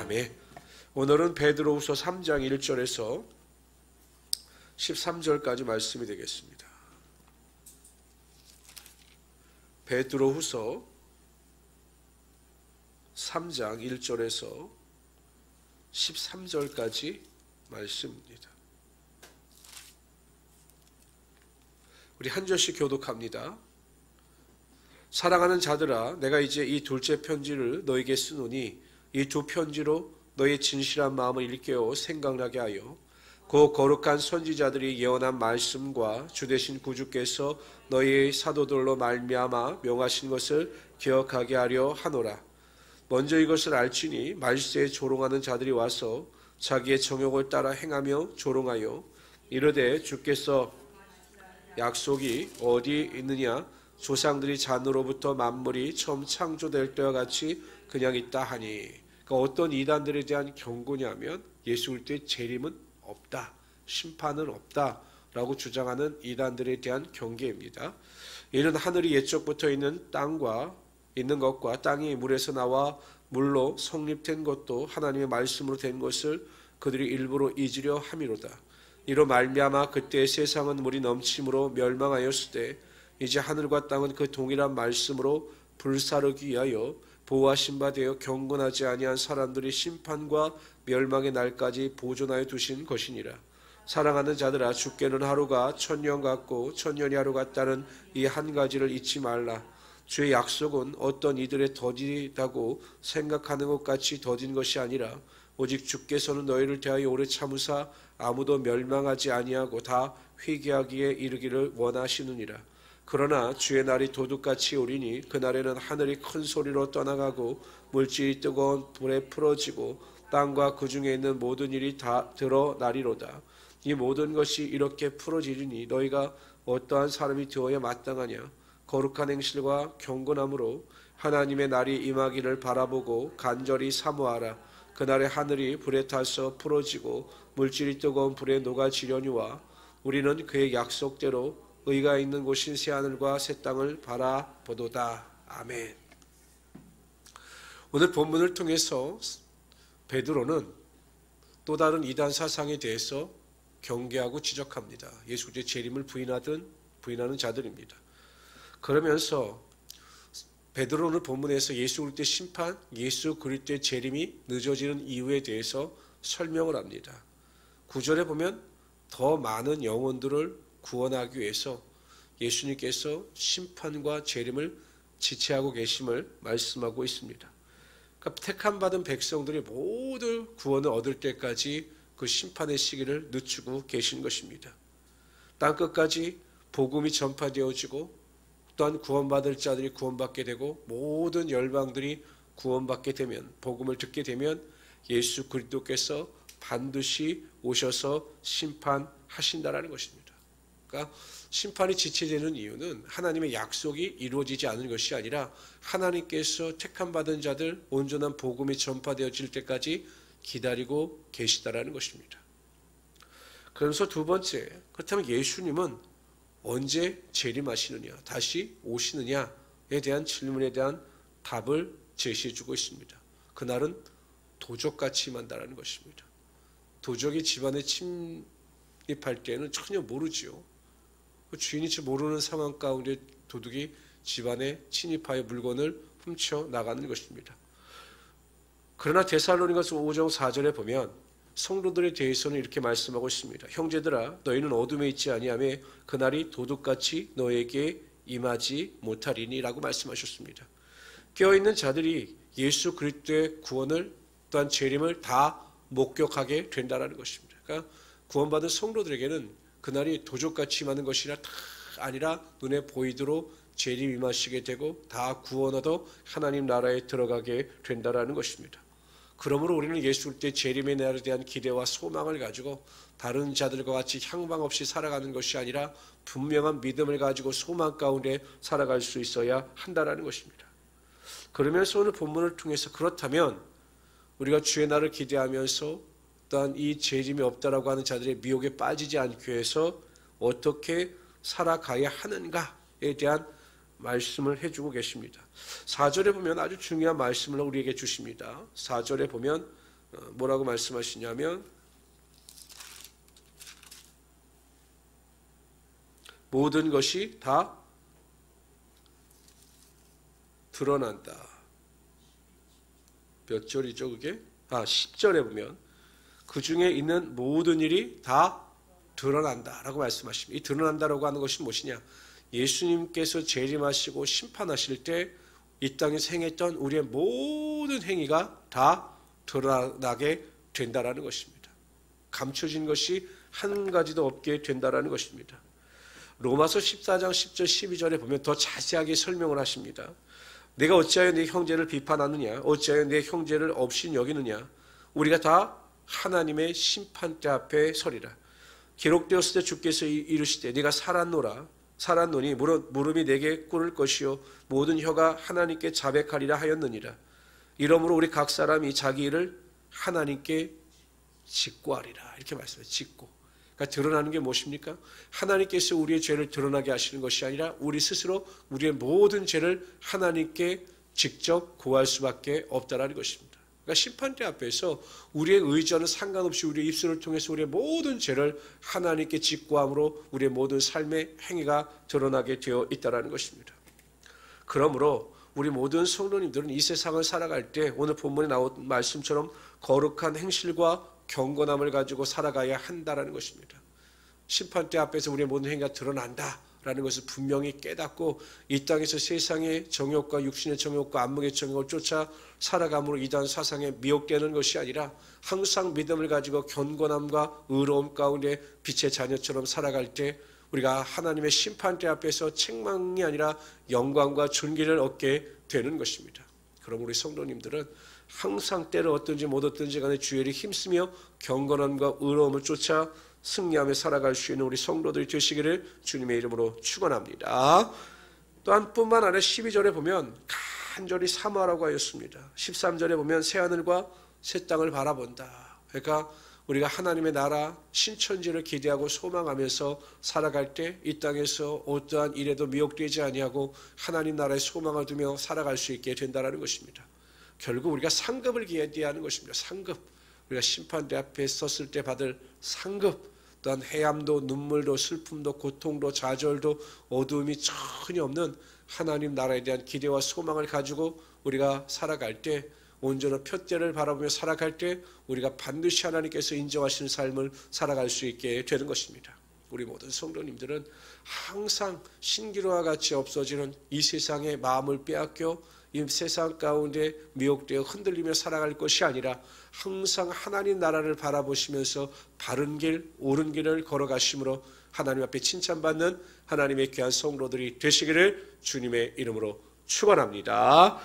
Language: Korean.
아멘. 오늘은 베드로후서 3장 1절에서 13절까지 말씀이 되겠습니다. 베드로후서 3장 1절에서 13절까지 말씀입니다. 우리 한 절씩 교독합니다. 사랑하는 자들아, 내가 이제 이 둘째 편지를 너에게 쓰노니 이 두 편지로 너의 진실한 마음을 일깨워 생각나게 하여 그 거룩한 선지자들이 예언한 말씀과 주 되신 구주께서 너희 사도들로 말미암아 명하신 것을 기억하게 하려 하노라. 먼저 이것을 알지니 말세에 조롱하는 자들이 와서 자기의 정욕을 따라 행하며 조롱하여 이르되 주께서 약속이 어디 있느냐, 조상들이 잔으로부터 만물이 처음 창조될 때와 같이 그냥 있다 하니. 그러니까 어떤 이단들에 대한 경고냐면 예수 그리스도의 재림은 없다, 심판은 없다 라고 주장하는 이단들에 대한 경계입니다. 이는 하늘이 옛적부터 있는 것과 땅이 물에서 나와 물로 성립된 것도 하나님의 말씀으로 된 것을 그들이 일부러 잊으려 함이로다. 이로 말미암아 그때 세상은 물이 넘침으로 멸망하였으되 이제 하늘과 땅은 그 동일한 말씀으로 불사르기 위하여 보호하신 바 되어 경건하지 아니한 사람들이 심판과 멸망의 날까지 보존하여 두신 것이니라. 사랑하는 자들아, 주께는 하루가 천년 같고 천년이 하루 같다는 이 한 가지를 잊지 말라. 주의 약속은 어떤 이들의 더디다고 생각하는 것 같이 더딘 것이 아니라 오직 주께서는 너희를 대하여 오래 참으사 아무도 멸망하지 아니하고 다 회개하기에 이르기를 원하시느니라. 그러나 주의 날이 도둑같이 오리니 그날에는 하늘이 큰 소리로 떠나가고 물질이 뜨거운 불에 풀어지고 땅과 그 중에 있는 모든 일이 다 드러나리로다. 이 모든 것이 이렇게 풀어지리니 너희가 어떠한 사람이 되어야 마땅하냐. 거룩한 행실과 경건함으로 하나님의 날이 임하기를 바라보고 간절히 사모하라. 그날에 하늘이 불에 타서 풀어지고 물질이 뜨거운 불에 녹아지려니와 우리는 그의 약속대로 의가 있는 곳인 새하늘과 새 땅을 바라보도다. 아멘. 오늘 본문을 통해서 베드로는 또 다른 이단 사상에 대해서 경계하고 지적합니다. 예수 그리스도의 재림을 부인하는 자들입니다. 그러면서 베드로는 본문에서 예수 그리스도의 심판, 예수 그리스도의 재림이 늦어지는 이유에 대해서 설명을 합니다. 9절에 보면 더 많은 영혼들을 구원하기 위해서 예수님께서 심판과 재림을 지체하고 계심을 말씀하고 있습니다. 그러니까 택함 받은 백성들이 모두 구원을 얻을 때까지 그 심판의 시기를 늦추고 계신 것입니다. 땅끝까지 복음이 전파되어지고 또한 구원받을 자들이 구원받게 되고 모든 열방들이 구원받게 되면, 복음을 듣게 되면 예수 그리스도께서 반드시 오셔서 심판하신다라는 것입니다. 그러니까 심판이 지체되는 이유는 하나님의 약속이 이루어지지 않은 것이 아니라 하나님께서 택함받은 자들 온전한 복음이 전파되어질 때까지 기다리고 계시다라는 것입니다. 그러면서 두 번째, 그렇다면 예수님은 언제 재림하시느냐, 다시 오시느냐에 대한 질문에 대한 답을 제시해주고 있습니다. 그날은 도적같이 임한다라는 것입니다. 도적이 집안에 침입할 때는 전혀 모르지요. 주인이 모르는 상황 가운데 도둑이 집안에 침입하여 물건을 훔쳐 나가는 것입니다. 그러나 데살로니가서 5장 4절에 보면 성도들에 대해서는 이렇게 말씀하고 있습니다. 형제들아, 너희는 어둠에 있지 아니하며 그날이 도둑같이 너에게 임하지 못하리니 라고 말씀하셨습니다. 깨어있는 자들이 예수 그리스도의 구원을 또한 재림을 다 목격하게 된다는 것입니다. 그러니까 구원받은 성도들에게는 그날이 도적같이 임하는 것이 아니라 눈에 보이도록 재림 임하시게 되고 다 구원 얻어 하나님 나라에 들어가게 된다는 것입니다. 그러므로 우리는 예수 그리스도의 재림의 날에 대한 기대와 소망을 가지고 다른 자들과 같이 향방 없이 살아가는 것이 아니라 분명한 믿음을 가지고 소망 가운데 살아갈 수 있어야 한다는 것입니다. 그러면서 오늘 본문을 통해서 그렇다면 우리가 주의 날을 기대하면서 또한 이 재림이 없다라고 하는 자들의 미혹에 빠지지 않기 위해서 어떻게 살아가야 하는가에 대한 말씀을 해주고 계십니다. 4절에 보면 아주 중요한 말씀을 우리에게 주십니다. 4절에 보면 뭐라고 말씀하시냐면 모든 것이 다 드러난다. 몇 절이죠 그게? 10절에 보면 그 중에 있는 모든 일이 다 드러난다라고 말씀하십니다. 이 드러난다라고 하는 것이 무엇이냐? 예수님께서 재림하시고 심판하실 때 이 땅에서 행했던 우리의 모든 행위가 다 드러나게 된다라는 것입니다. 감춰진 것이 한 가지도 없게 된다라는 것입니다. 로마서 14장 10절 12절에 보면 더 자세하게 설명을 하십니다. 내가 어찌하여 내 형제를 비판하느냐? 어찌하여 내 형제를 없인 여기느냐? 우리가 다 하나님의 심판대 앞에 서리라. 기록되었을 때 주께서 이르시되 내가 살았노니 무릎이 내게 꿇을 것이요 모든 혀가 하나님께 자백하리라 하였느니라. 이러므로 우리 각 사람이 자기 일을 하나님께 직고하리라. 이렇게 말씀해요. 직고. 그러니까 드러나는 게 무엇입니까? 하나님께서 우리의 죄를 드러나게 하시는 것이 아니라 우리 스스로 우리의 모든 죄를 하나님께 직접 고할 수밖에 없다라는 것입니다. 그러니까 심판대 앞에서 우리의 의지와는 상관없이 우리의 입술을 통해서 우리의 모든 죄를 하나님께 직고함으로 우리의 모든 삶의 행위가 드러나게 되어 있다는 것입니다. 그러므로 우리 모든 성도님들은 이 세상을 살아갈 때 오늘 본문에 나온 말씀처럼 거룩한 행실과 경건함을 가지고 살아가야 한다는 것입니다. 심판대 앞에서 우리의 모든 행위가 드러난다라는 것을 분명히 깨닫고 이 땅에서 세상의 정욕과 육신의 정욕과 안목의 정욕을 쫓아 살아감으로 이단 사상에 미혹되는 것이 아니라 항상 믿음을 가지고 경건함과 의로움 가운데 빛의 자녀처럼 살아갈 때 우리가 하나님의 심판대 앞에서 책망이 아니라 영광과 존귀를 얻게 되는 것입니다. 그럼 우리 성도님들은 항상 때를 어떤지 못 어떤지 간에 주의를 힘쓰며 경건함과 의로움을 쫓아 승리하며 살아갈 수 있는 우리 성도들이 되시기를 주님의 이름으로 축원합니다. 또한 뿐만 아니라 12절에 보면 간절히 사모하라고 하였습니다. 13절에 보면 새하늘과 새 땅을 바라본다. 그러니까 우리가 하나님의 나라 신천지를 기대하고 소망하면서 살아갈 때 이 땅에서 어떠한 일에도 미혹되지 아니하고 하나님 나라의 소망을 두며 살아갈 수 있게 된다는 것입니다. 결국 우리가 상급을 기대하는 것입니다. 상급. 우리가 심판대 앞에 섰을 때 받을 상급. 또한 해함도 눈물도 슬픔도 고통도 좌절도 어두움이 전혀 없는 하나님 나라에 대한 기대와 소망을 가지고 우리가 살아갈 때 온전한 표대를 바라보며 살아갈 때 우리가 반드시 하나님께서 인정하시는 삶을 살아갈 수 있게 되는 것입니다. 우리 모든 성도님들은 항상 신기루와 같이 없어지는 이 세상의 마음을 빼앗겨 이 세상 가운데 미혹되어 흔들리며 살아갈 것이 아니라 항상 하나님 나라를 바라보시면서 바른 길, 옳은 길을 걸어가심으로 하나님 앞에 칭찬받는 하나님의 귀한 성도들이 되시기를 주님의 이름으로 축원합니다.